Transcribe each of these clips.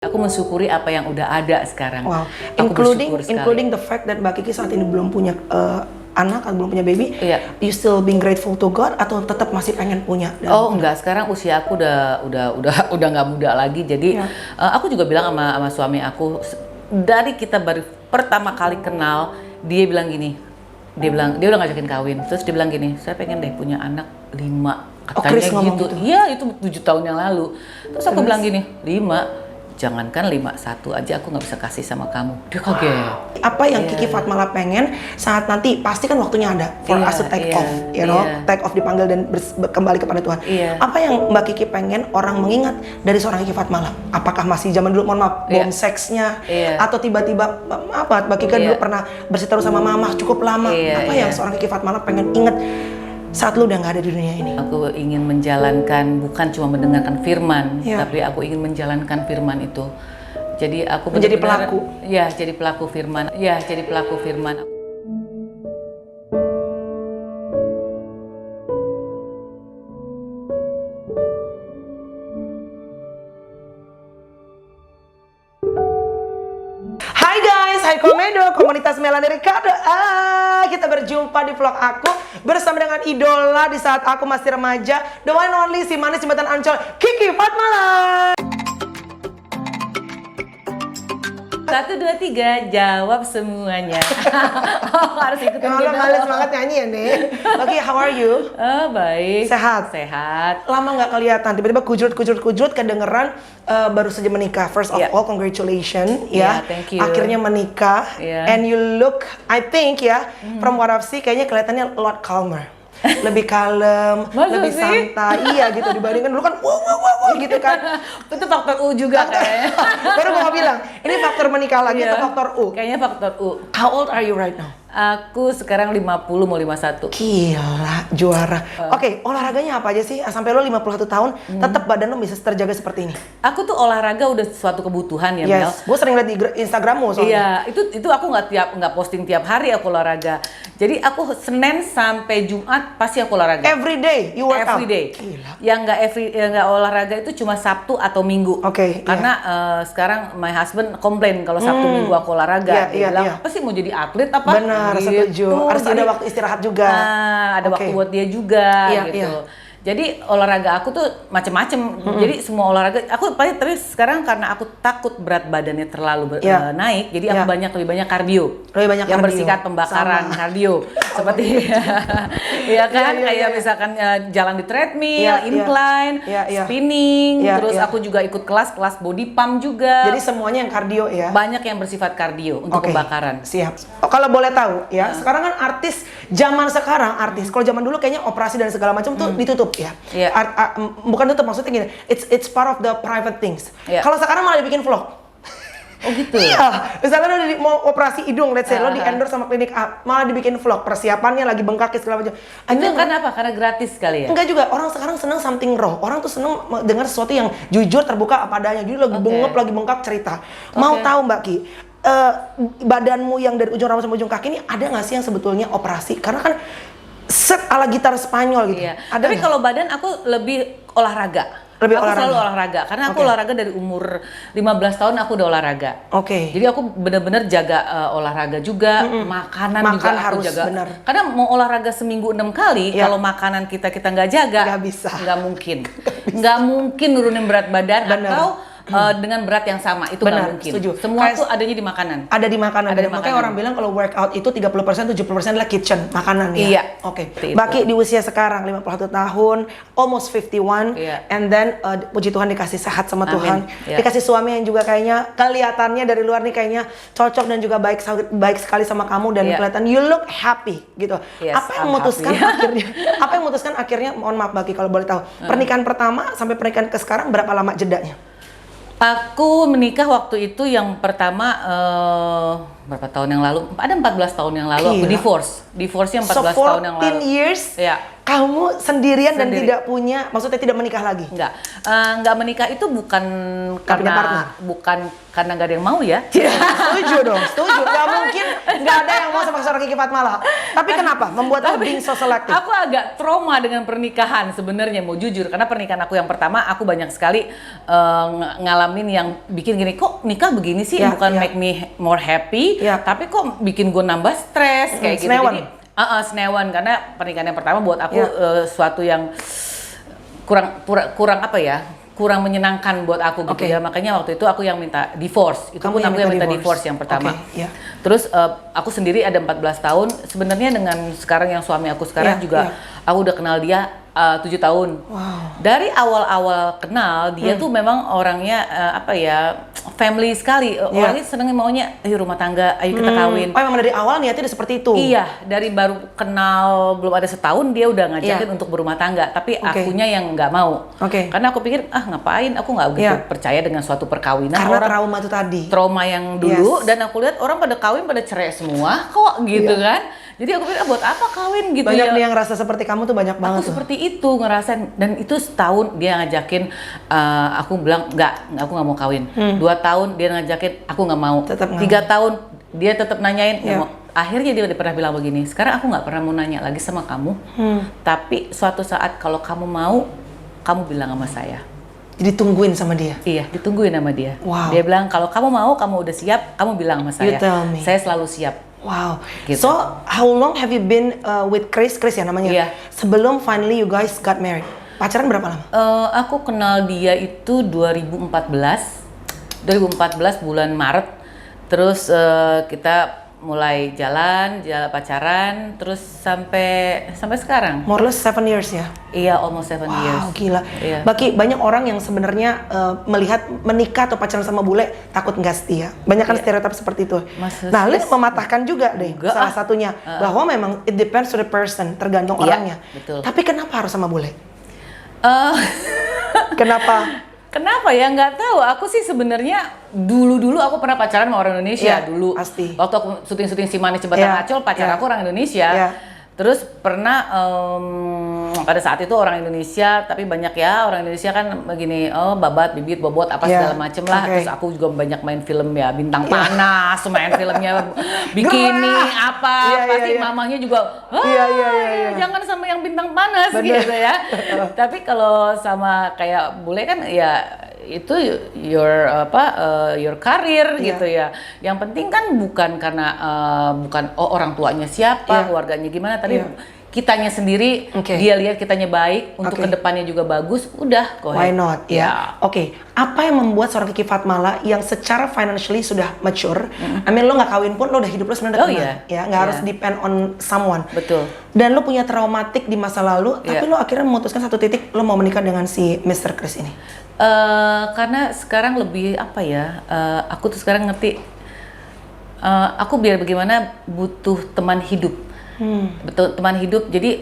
Aku mensyukuri apa yang udah ada sekarang. Wow, Aku including the fact that Mbak Kiki saat ini belum punya anak atau belum punya baby, Iya. you still being grateful to God atau tetap masih pengen punya? Oh enggak, sekarang usia aku udah nggak muda lagi. Jadi Iya. aku juga bilang sama suami aku dari kita baru pertama kali kenal, dia bilang gini, dia udah ngajakin kawin, terus dia bilang gini, saya pengen deh punya anak 5, katanya Chris ngomong gitu. gitu? Iya, itu 7 tahun yang lalu. Terus aku bilang gini, 5. Jangankan 5, 1 aja aku nggak bisa kasih sama kamu. Dia kaget. Apa yang Kiki Fatmala pengen saat nanti, pasti kan waktunya ada for us to take off, you know, take off, dipanggil dan kembali kepada Tuhan. Apa yang Mbak Kiki pengen orang mengingat dari seorang Kiki Fatmala? Apakah masih zaman dulu, mohon maaf, bom seksnya, atau tiba-tiba apa, Mbak Kiki dulu pernah bersiteru sama mama cukup lama? Apa yang seorang Kiki Fatmala pengen ingat saat lu udah nggak ada di dunia ini? Aku ingin menjalankan, bukan cuma mendengarkan firman, tapi aku ingin menjalankan firman itu. Jadi aku menjadi pelaku. Ya, jadi pelaku firman. Ya, jadi pelaku firman. Hai guys, hai Komedo, komunitas Melanie Ricardo. Kita berjumpa di vlog aku bersama dengan idola di saat aku masih remaja, the one and only, si manis jembatan Ancol, Kiki Fatmala. 1, 2, 3, jawab semuanya. Harus ikutin gitu. Males banget nyanyi ya, Nek. Oke, how are you? Baik. Sehat? Sehat. Lama nggak kelihatan, tiba-tiba kujut, kedengeran baru saja menikah. First of all, congratulations ya. Thank you. Akhirnya menikah, and you look, I think ya, from what I've seen, kayaknya kelihatannya a lot calmer. Lebih kalem, lebih santai, iya gitu, dibandingkan dulu kan wow gitu kan. Itu faktor U juga kayaknya. Baru mau bilang, ini faktor menikah lagi atau faktor U? Kayaknya faktor U. How old are you right now? Aku sekarang 50 mau 51. Gila, juara. Oke, olahraganya apa aja sih? Sampai lo 51 tahun, tetap badan lo bisa terjaga seperti ini? Aku tuh olahraga udah suatu kebutuhan ya, Mel. Gue sering lihat di Instagrammu soalnya. Iya, itu aku nggak posting tiap hari aku olahraga. Jadi aku Senin sampai Jumat pasti aku olahraga. Every day you work out? Every day. Gila. Yang nggak olahraga itu cuma Sabtu atau Minggu. Oke. Karena sekarang my husband komplain kalau Sabtu Minggu aku olahraga. Dia bilang, apa sih mau jadi atlet apa? Benar, setuju. Harus ada waktu istirahat juga. Ada waktu buat dia juga gitu. Jadi olahraga aku tuh macem-macem. Jadi semua olahraga aku tapi sekarang karena aku takut berat badannya terlalu naik, jadi aku lebih banyak kardio. Yang bersifat pembakaran kardio. Seperti ya kan kayak misalkan jalan di treadmill, incline, spinning, terus aku juga ikut kelas body pump juga. Jadi semuanya yang kardio ya. Banyak yang bersifat kardio untuk pembakaran. Siap. Kalau boleh tahu ya, sekarang kan artis zaman sekarang kalau zaman dulu kayaknya operasi dan segala macam tuh ditutup ya. Bukan tutup, maksudnya gini, it's part of the private things. Kalau sekarang malah dibikin vlog. Oh gitu? Iya, misalnya lo mau operasi hidung, let's say lo di endorse sama klinik A, malah dibikin vlog, persiapannya lagi bengkak segala macam. Itu kan apa? Karena gratis kali ya? Enggak juga, orang sekarang seneng something raw. Orang tuh seneng dengar sesuatu yang jujur, terbuka apa adanya. Jadi lagi bengep, lagi bengkak cerita. Mau tahu Mbak Ki, badanmu yang dari ujung rambut sampai ujung kaki ini ada nggak sih yang sebetulnya operasi? Karena kan set ala gitar Spanyol gitu. Iya. Tapi kalau badan aku lebih olahraga. Aku selalu olahraga karena aku olahraga dari umur 15 tahun aku udah olahraga. Jadi aku bener-bener jaga olahraga juga, makanan juga harus aku jaga. Bener. Karena mau olahraga seminggu 6 kali, kalau makanan kita nggak jaga, nggak bisa. Nggak mungkin. Nggak mungkin nurunin berat badan atau dengan berat yang sama, itu nggak mungkin. Setuju. Semua tuh adanya di makanan. Ada di makanan. Makanya orang bilang kalau workout itu 30%, 70% adalah kitchen, makanan ya. Iya. Mbak Ki di usia sekarang 51 tahun, almost 51, and then puji Tuhan dikasih sehat sama Tuhan. Dikasih suami yang juga kayaknya kelihatannya dari luar nih kayaknya cocok dan juga baik sekali sama kamu dan kelihatan you look happy gitu. Apa yang memutuskan akhirnya? Apa yang memutuskan akhirnya? Mohon maaf Mbak Ki kalau boleh tahu. Pernikahan pertama sampai pernikahan ke sekarang berapa lama jedanya? Aku menikah waktu itu yang pertama berapa tahun yang lalu? Ada 14 tahun yang lalu aku divorce. Divorce-nya 14 tahun yang lalu. 14 years? Ya. kamu sendirian dan tidak punya, maksudnya tidak menikah lagi? Nggak menikah itu bukan karena nggak ada yang mau ya. Setuju dong, setuju. Nggak mungkin nggak ada yang mau sama seorang Kiki Fatmala. Tapi kenapa membuat kamu being so selective? Aku agak trauma dengan pernikahan sebenarnya, mau jujur, karena pernikahan aku yang pertama aku banyak sekali ngalamin yang bikin gini, kok nikah begini sih, bukan make me more happy, tapi kok bikin gue nambah stres kayak gitu. Jadi senewan, karena pernikahan yang pertama buat aku suatu yang kurang apa ya, kurang menyenangkan buat aku gitu ya. Makanya waktu itu aku yang minta divorce. Itu pun aku yang minta divorce yang pertama. Terus aku sendiri ada 14 tahun. Sebenarnya dengan sekarang yang suami aku sekarang juga aku udah kenal dia 7 tahun. Dari awal-awal kenal dia tuh memang orangnya apa ya, family sekali. Orangnya seneng maunya, ayo rumah tangga, ayo kita kawin. Oh, memang dari awal niatnya udah seperti itu? Iya, dari baru kenal belum ada setahun dia udah ngajakin untuk berumah tangga. Tapi akunya yang nggak mau. Karena aku pikir, ngapain, aku nggak begitu percaya dengan suatu perkawinan. Karena trauma itu tadi. Trauma yang dulu, dan aku lihat orang pada kawin pada cerai semua kok gitu kan. Jadi aku pikir, buat apa kawin gitu banyak nih yang rasa seperti kamu tuh banyak banget. Aku seperti itu ngerasain, dan itu setahun dia ngajakin, aku bilang aku nggak mau kawin. 2 tahun dia ngajakin, aku nggak mau. 3 tahun dia tetap nanyain, nggak mau. Akhirnya dia pernah bilang begini, sekarang aku nggak pernah mau nanya lagi sama kamu, tapi suatu saat kalau kamu mau, kamu bilang sama saya. Jadi tungguin sama dia? Iya, ditungguin sama dia. Dia bilang, kalau kamu mau, kamu udah siap, kamu bilang sama saya. Saya selalu siap. Wow. Gitu. So, how long have you been with Chris ya namanya? Sebelum finally you guys got married. Pacaran berapa lama? Aku kenal dia itu 2014 bulan Maret. Terus kita mulai jalan pacaran, terus sampai sekarang. More or less 7 years ya? Iya, almost 7 years. Wow, gila. Baki, banyak orang yang sebenarnya melihat menikah atau pacaran sama bule takut nggak setia. Banyak kan stereotip seperti itu. Nah, Liz mematahkan juga deh salah satunya. Bahwa memang it depends to the person, tergantung orangnya. Betul. Tapi kenapa harus sama bule? Kenapa ya, nggak tahu. Aku sih sebenarnya dulu aku pernah pacaran sama orang Indonesia dulu. Pasti. Waktu aku syuting Si Manis Jembatan Ancol, pacar aku orang Indonesia. Terus pernah pada saat itu orang Indonesia, tapi banyak ya orang Indonesia kan begini, babat, bibit, bobot, apa segala macem lah. Terus aku juga banyak main film ya, Bintang Panas, main filmnya bikini, pasti mamahnya juga, jangan sama yang Bintang Panas gitu ya. Tapi kalau sama kayak bule kan ya itu your karir gitu ya. Yang penting kan bukan karena orang tuanya siapa, keluarganya gimana, tapi kitanya sendiri, dia lihat kitanya baik, untuk kedepannya juga bagus, udah why not ya. Apa yang membuat seorang Kiki Fatmala yang secara financially sudah mature, I mean lo nggak kawin pun lo udah hidup lo sebenarnya ya, nggak harus depend on someone. Betul. Dan lo punya traumatik di masa lalu, tapi lo akhirnya memutuskan satu titik lo mau menikah dengan si Mr. Chris ini. Karena sekarang lebih apa ya, aku tuh sekarang ngerti, aku biar bagaimana butuh teman hidup. Betul, teman hidup. Jadi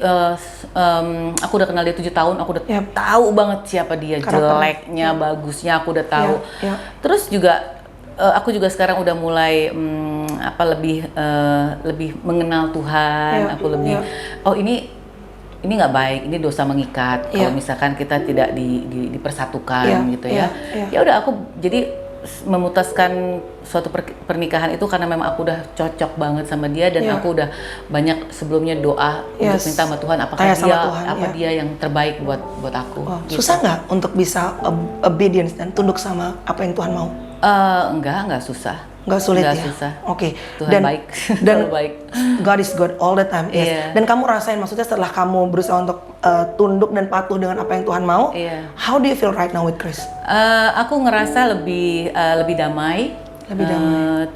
aku udah kenal dia 7 tahun, aku udah tahu banget siapa dia, jeleknya, bagusnya, aku udah tahu. Terus juga aku juga sekarang udah mulai lebih mengenal Tuhan. Aku lebih ini nggak baik, ini dosa mengikat. Kalau misalkan kita tidak dipersatukan gitu ya. Ya udah, aku jadi memutuskan suatu pernikahan itu karena memang aku udah cocok banget sama dia, dan aku udah banyak sebelumnya doa untuk minta sama Tuhan apakah dia yang terbaik buat aku. Gitu. Susah nggak untuk bisa obedience dan tunduk sama apa yang Tuhan mau? Enggak susah. Nggak sulit ya? Susah. Tuhan baik. Dan baik. God is good all the time. Dan kamu rasain, maksudnya setelah kamu berusaha untuk tunduk dan patuh dengan apa yang Tuhan mau, how do you feel right now with Chris? Aku ngerasa lebih damai.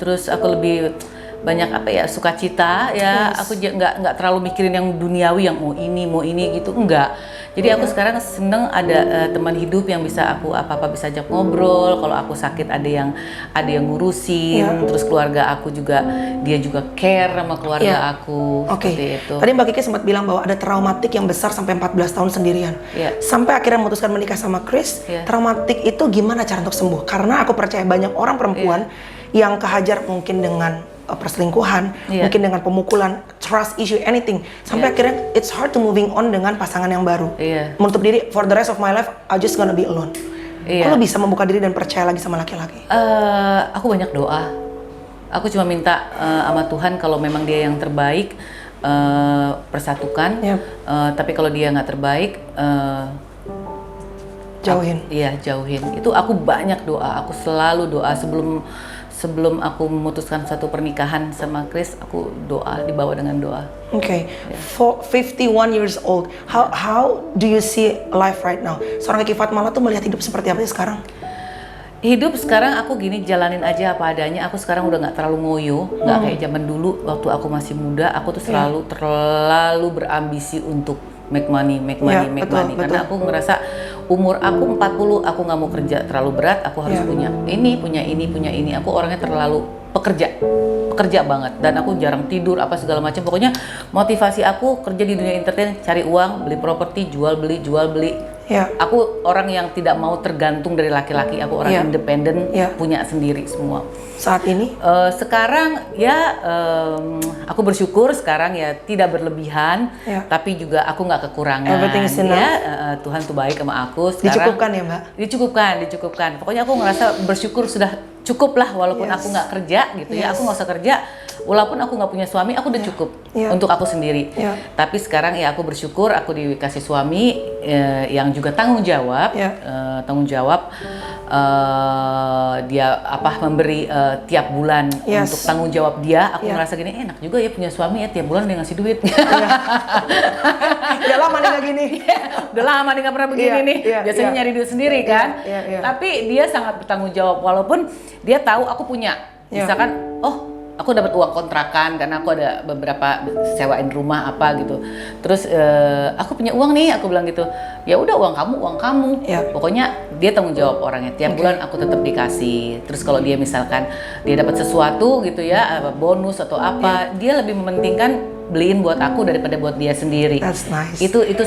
Terus aku lebih banyak sukacita ya. Aku nggak terlalu mikirin yang duniawi, yang mau ini gitu, enggak. Jadi aku sekarang seneng ada teman hidup yang bisa aku apa-apa bisa ajak ngobrol. Kalau aku sakit ada yang ngurusin. Terus keluarga aku juga, dia juga care sama keluarga aku. Seperti itu. Tadi Mbak Kiki sempat bilang bahwa ada traumatik yang besar sampai 14 tahun sendirian. Sampai akhirnya memutuskan menikah sama Chris. Traumatik itu gimana cara untuk sembuh? Karena aku percaya banyak orang perempuan yang kehajar mungkin dengan perselingkuhan, mungkin dengan pemukulan, trust issue, anything, sampai akhirnya it's hard to moving on dengan pasangan yang baru. Menutup diri, for the rest of my life I just gonna be alone. Kok lo bisa membuka diri dan percaya lagi sama laki-laki? Aku banyak doa. Aku cuma minta sama Tuhan kalau memang dia yang terbaik, persatukan. Tapi kalau dia nggak terbaik, jauhin. Iya, jauhin. Itu aku banyak doa. Aku selalu doa sebelum aku memutuskan satu pernikahan sama Chris, aku doa, dibawa dengan doa. For 51 years old, how do you see life right now? Seorang Kiki Fatmala tuh melihat hidup seperti apa sih sekarang? Hidup sekarang aku gini, jalanin aja apa adanya. Aku sekarang udah nggak terlalu ngoyo, nggak kayak zaman dulu waktu aku masih muda. Aku tuh terlalu berambisi untuk make money. Betul. Karena aku ngerasa umur aku 40, aku nggak mau kerja terlalu berat. Aku harus punya ini. Aku orangnya terlalu pekerja banget, dan aku jarang tidur apa segala macam. Pokoknya motivasi aku kerja di dunia entertain, cari uang, beli properti, jual beli. Aku orang yang tidak mau tergantung dari laki-laki. Aku orang independen, punya sendiri semua. Saat ini? Sekarang aku bersyukur sekarang ya, tidak berlebihan, tapi juga aku nggak kekurangan. Everything is enough. Tuhan tuh baik sama aku. Sekarang, dicukupkan ya Mbak? Dicukupkan. Pokoknya aku ngerasa bersyukur sudah cukup lah, walaupun aku nggak kerja gitu ya. Aku nggak usah kerja, walaupun aku nggak punya suami, aku udah cukup untuk aku sendiri. Tapi sekarang ya aku bersyukur aku dikasih suami yang juga tanggung jawab. Dia memberi tiap bulan untuk tanggung jawab dia. Aku ngerasa gini, enak juga ya punya suami ya, tiap bulan dia ngasih duit. Udah lama nih nggak gini. Udah lama nih nggak pernah begini nih. Biasanya nyari duit sendiri kan. Tapi dia sangat bertanggung jawab, walaupun dia tahu aku punya. Misalkan, aku dapat uang kontrakan karena aku ada beberapa sewain rumah apa gitu. Terus aku punya uang nih, aku bilang gitu. Ya udah, uang kamu. Pokoknya dia tanggung jawab orangnya. Tiap bulan aku tetap dikasih. Terus kalau dia misalkan dia dapat sesuatu gitu ya, bonus atau apa, dia lebih mementingkan beliin buat aku daripada buat dia sendiri. That's nice. Itu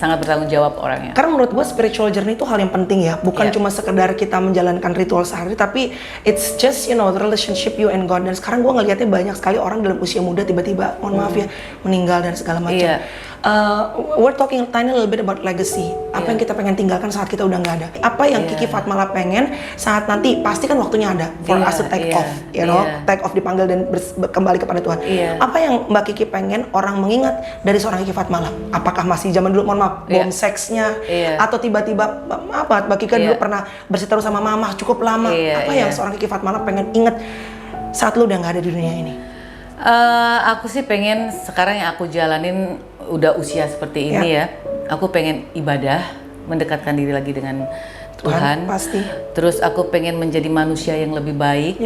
sangat bertanggung jawab orangnya. Karena menurut gue spiritual journey itu hal yang penting ya, bukan cuma sekedar kita menjalankan ritual sehari, tapi it's just the relationship you and God. Dan sekarang gue ngelihatnya banyak sekali orang dalam usia muda tiba-tiba, mohon maaf ya, meninggal dan segala macam. We're talking tiny little bit about legacy. Apa yang kita pengen tinggalkan saat kita udah nggak ada? Apa yang Kiki Fatmala pengen saat nanti, pasti kan waktunya ada for us to take off, take off, dipanggil dan kembali kepada Tuhan. Apa yang Mbak Kiki pengen orang mengingat dari seorang Kiki Fatmala? Apakah masih zaman dulu, mohon maaf, bom seksnya, atau tiba-tiba Mbak Kiki dulu pernah bersiteru sama mama cukup lama? Apa yang seorang Kiki Fatmala pengen ingat saat lu udah nggak ada di dunia ini? Aku sih pengen sekarang yang aku jalanin udah usia seperti ini ya, aku pengen ibadah, mendekatkan diri lagi dengan Tuhan. Pasti. Terus aku pengen menjadi manusia yang lebih baik.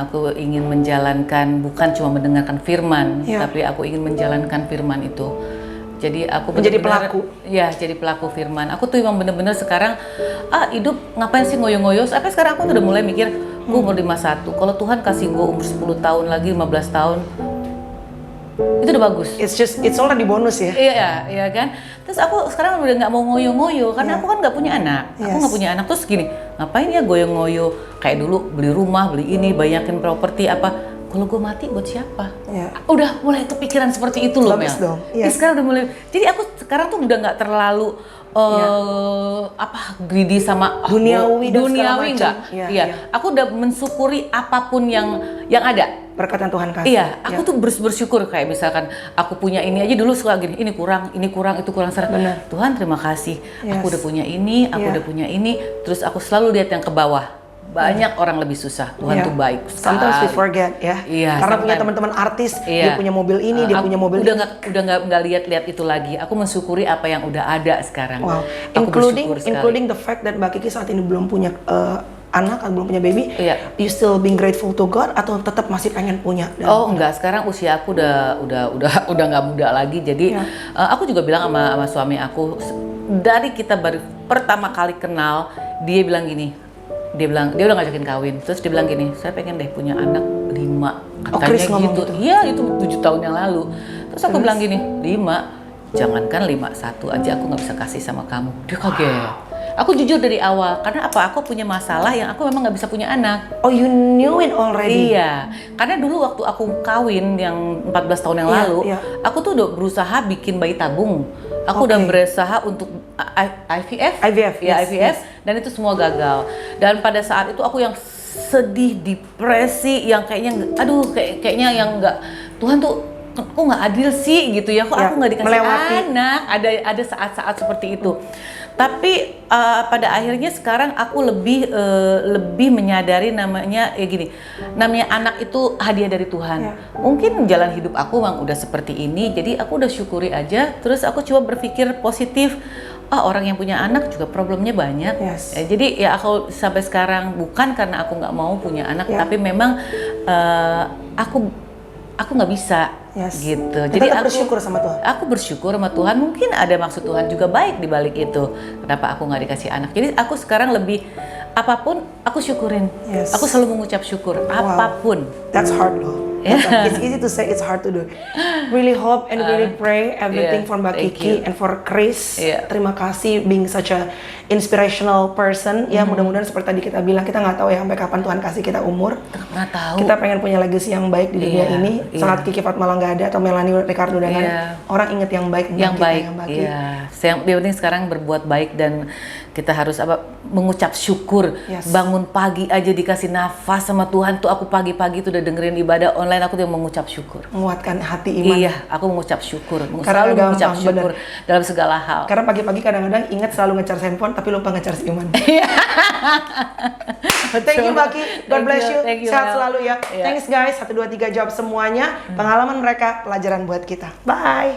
Aku ingin menjalankan, bukan cuma mendengarkan firman, tapi aku ingin menjalankan firman itu. Jadi aku menjadi pelaku. Ya, jadi pelaku firman. Aku tuh emang bener-bener sekarang, hidup ngapain sih ngoyo-ngoyo? Sampai sekarang aku tuh udah mulai mikir, gue umur 51. Kalau Tuhan kasih gue umur 10 tahun lagi, 15 tahun, itu udah bagus. It's already bonus ya. Iya kan. Terus aku sekarang udah nggak mau ngoyo-ngoyo karena aku kan nggak punya anak. Aku nggak punya anak, terus gini, ngapain ya goyo-ngoyo kayak dulu, beli rumah, beli ini, banyakin properti apa. Kalau gue mati buat siapa? Udah mulai kepikiran seperti itu loh, Mel. Sekarang udah mulai. Jadi aku sekarang tuh udah nggak terlalu greedy sama duniawi enggak. Aku udah mensyukuri apapun yang ada. Berkat yang Tuhan kasih. Aku tuh bersyukur, kayak misalkan aku punya ini aja dulu suka gini, ini kurang, itu kurang. Tuhan terima kasih, aku udah punya ini, udah punya ini. Terus aku selalu lihat yang ke bawah. Banyak orang lebih susah. Tuhan tuh baik. Sometimes we forget ya. Karena punya teman-teman artis, dia punya mobil ini, dia punya mobil udah nggak lihat itu lagi. Aku mensyukuri apa yang udah ada sekarang. Wow. Aku including the fact that Mbak Kiki saat ini belum punya anak, belum punya baby, you still being grateful to God atau tetap masih pengen punya? Enggak, sekarang usia aku udah nggak muda lagi, jadi aku juga bilang sama suami aku, dari kita baru pertama kali kenal, dia bilang gini, dia udah ngajakin kawin, terus dia bilang gini, saya pengen deh punya anak 5, katanya gitu. Iya, itu 7 tahun yang lalu. Terus aku bilang gini, 5, jangankan 5, 1 aja aku nggak bisa kasih sama kamu. Dia kaget. Aku jujur dari awal, karena apa? Aku punya masalah yang aku memang nggak bisa punya anak. Oh, you knew it already? Iya, karena dulu waktu aku kawin yang 14 tahun yang lalu, aku tuh udah berusaha bikin bayi tabung. Aku udah berusaha untuk IVF, ya IVF, dan itu semua gagal. Dan pada saat itu aku yang sedih, depresi, yang kayaknya, aduh, kayaknya yang nggak, Tuhan tuh kok nggak adil sih gitu ya, kok aku nggak dikasih anak. Ada saat-saat seperti itu. Tapi pada akhirnya sekarang aku lebih menyadari namanya namanya anak itu hadiah dari Tuhan. Mungkin jalan hidup aku memang udah seperti ini, jadi aku udah syukuri aja. Terus aku coba berpikir positif. Orang yang punya anak juga problemnya banyak. Jadi ya aku sampai sekarang bukan karena aku nggak mau punya anak, tapi memang aku nggak bisa. Gitu. Jadi aku bersyukur sama Tuhan. Aku bersyukur sama Tuhan. Mungkin ada maksud Tuhan juga baik di balik itu. Kenapa aku nggak dikasih anak? Jadi aku sekarang lebih apapun aku syukurin. Aku selalu mengucap syukur apapun. That's hard loh. It's easy to say, it's hard to do. Really hope and really pray everything for Mbak Kiki and for Chris. Terima kasih being such a inspirational person. Ya mudah-mudahan seperti tadi kita bilang, kita nggak tahu ya sampai kapan Tuhan kasih kita umur. Nggak tahu. Kita pengen punya legacy yang baik di dunia ini. Saat Kiki Fatmala nggak ada atau Melanie Ricardo dengan orang inget yang baik. Yang baik. Yang penting sekarang berbuat baik dan kita harus mengucap syukur. Bangun pagi aja dikasih nafas sama Tuhan tuh, aku pagi-pagi tuh udah dengerin ibadah online, aku tuh mengucap syukur. Menguatkan hati iman. Iya, aku mengucap syukur. Selalu mengucap syukur dalam segala hal. Karena pagi-pagi kadang-kadang ingat selalu nge-charge handphone tapi lupa nge-charge iman. Thank you Mbak Kiki, God bless you. Sehat selalu ya. Thanks guys, 1, 2, 3 jawab semuanya. Pengalaman mereka, pelajaran buat kita. Bye.